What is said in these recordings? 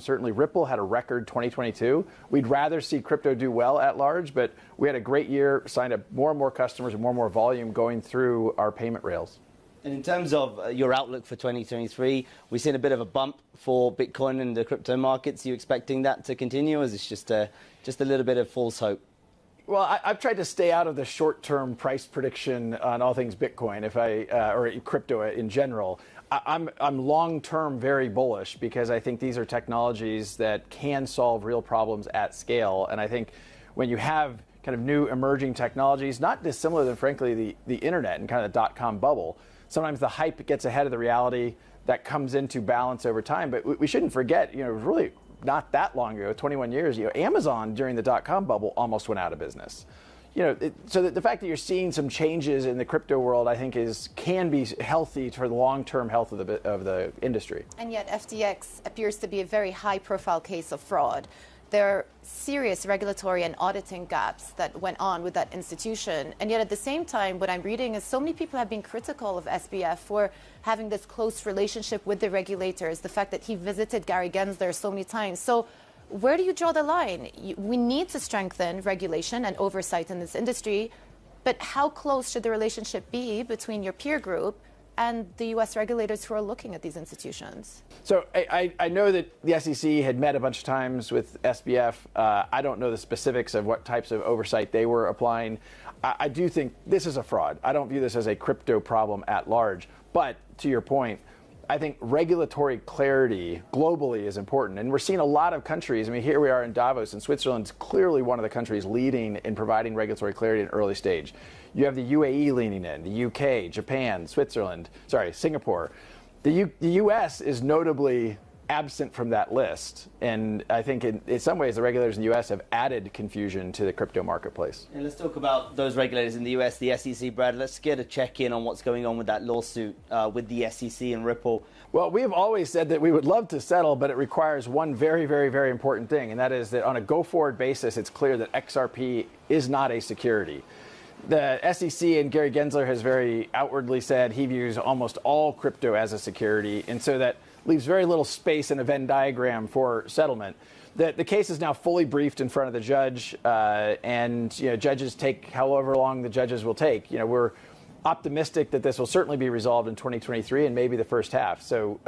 Certainly, Ripple had a record 2022. We'd rather see crypto do well at large, but we had a great year, signed up more and more customers and more volume going through our payment rails. And in terms of your outlook for 2023, we've seen a bit of a bump for Bitcoin in the crypto markets. Are you expecting that to continue, or is this just a little bit of false hope? Well, I've tried to stay out of the short-term price prediction on all things Bitcoin, or crypto in general. I'm long-term very bullish because I think these are technologies that can solve real problems at scale. And I think when you have kind of new emerging technologies, not dissimilar than, frankly, the internet and kind of the dot-com bubble, sometimes the hype gets ahead of the reality. That comes into balance over time. But we shouldn't forget, really not that long ago, 21 years, Amazon during the dot-com bubble almost went out of business. So the fact that you're seeing some changes in the crypto world, I think, can be healthy for the long-term health of the industry. And yet FTX appears to be a very high-profile case of fraud. There are serious regulatory and auditing gaps that went on with that institution. And yet at the same time, what I'm reading is so many people have been critical of SBF for having this close relationship with the regulators, the fact that he visited Gary Gensler so many times. So where do you draw the line? We need to strengthen regulation and oversight in this industry, but how close should the relationship be between your peer group and the U.S. regulators who are looking at these institutions? So I know that the SEC had met a bunch of times with SBF. I don't know the specifics of what types of oversight they were applying. I do think this is a fraud. I don't view this as a crypto problem at large. But to your point, I think regulatory clarity globally is important. And we're seeing a lot of countries. I mean, here we are in Davos, and Switzerland's clearly one of the countries leading in providing regulatory clarity at an early stage. You have the UAE leaning in, the UK, Japan, Singapore. The U.S. is notably absent from that list. And I think in some ways the regulators in the U.S. have added confusion to the crypto marketplace. And let's talk about those regulators in the U.S., the SEC, Brad. Let's get a check-in on what's going on with that lawsuit with the SEC and Ripple. Well, we have always said that we would love to settle, but it requires one very, very, very important thing, and that is that on a go-forward basis, it's clear that XRP is not a security. The SEC and Gary Gensler has very outwardly said he views almost all crypto as a security, and so that leaves very little space in a Venn diagram for settlement. The case is now fully briefed in front of the judge, and judges take however long the judges will take. We're optimistic that this will certainly be resolved in 2023 and maybe the first half. So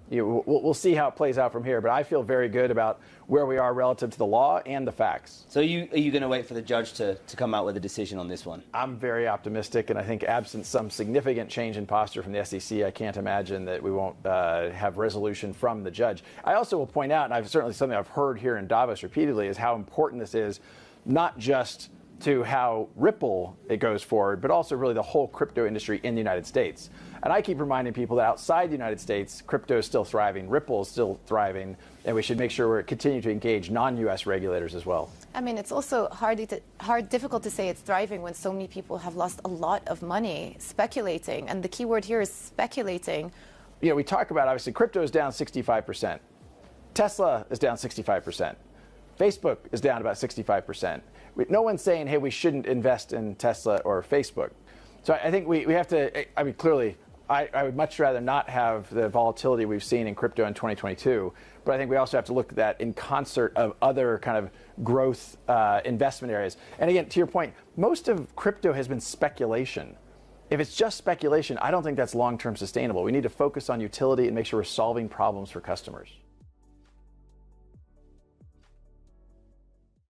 we'll see how it plays out from here. But I feel very good about where we are relative to the law and the facts. So are you going to wait for the judge to come out with a decision on this one? I'm very optimistic, and I think absent some significant change in posture from the SEC, I can't imagine that we won't have resolution from the judge. I also will point out, and I've certainly something I've heard here in Davos repeatedly, is how important this is, not just to how Ripple it goes forward, but also really the whole crypto industry in the United States. And I keep reminding people that outside the United States, crypto is still thriving, Ripple is still thriving, and we should make sure we're continuing to engage non-U.S. regulators as well. I mean, it's also difficult to say it's thriving when so many people have lost a lot of money speculating, and the key word here is speculating. We talk about, obviously, crypto is down 65%. Tesla is down 65%. Facebook is down about 65%. No one's saying, hey, we shouldn't invest in Tesla or Facebook. So I think we have to, clearly, I would much rather not have the volatility we've seen in crypto in 2022. But I think we also have to look at that in concert of other kind of growth investment areas. And again, to your point, most of crypto has been speculation. If it's just speculation, I don't think that's long-term sustainable. We need to focus on utility and make sure we're solving problems for customers.